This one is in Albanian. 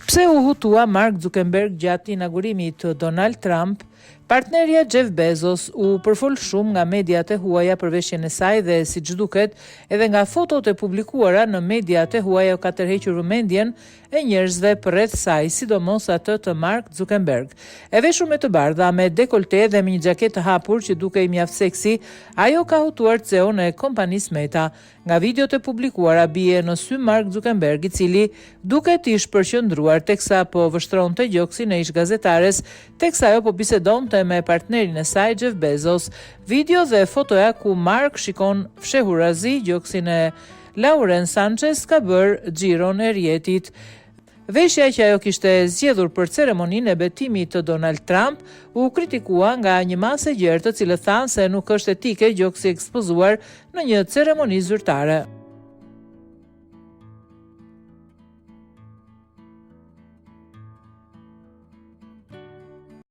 Pse u hutua Mark Zuckerberg gjatë inaugurimit të Donald Trump? Partnerja Jeff Bezos u përfol shumë nga mediat e huaja për veshjen e saj dhe siç duket, edhe nga fotot e publikuara në mediat e huaja ka tërhequr vëmendjen e njerëzve përreth saj, sidomos atë të Mark Zuckerberg. E veshur me të bardha, me dekolte dhe me një xhaketë të hapur që dukej mjaft seksi, ajo ka hutuar CEO-n e kompanisë Meta. Nga videot e publikuara bie në sy Mark Zuckerberg, i cili duket i shpërqendruar teksa po vështronte gjoksin e ish gazetares, teksa ajo po bisedonte me partnerin e saj Jeff Bezos. Video dhe fotoja ku Mark shikon fshehurazi gjoksin e Lauren Sanchez ka bërë xhiron e rrjetit. Veshja që ajo kishte zgjedhur për ceremoninë e betimit të Donald Trump u kritikua nga një masë e gjerë, të cilët thanë se nuk është etike gjoksi ekspozuar në një ceremoni zyrtare.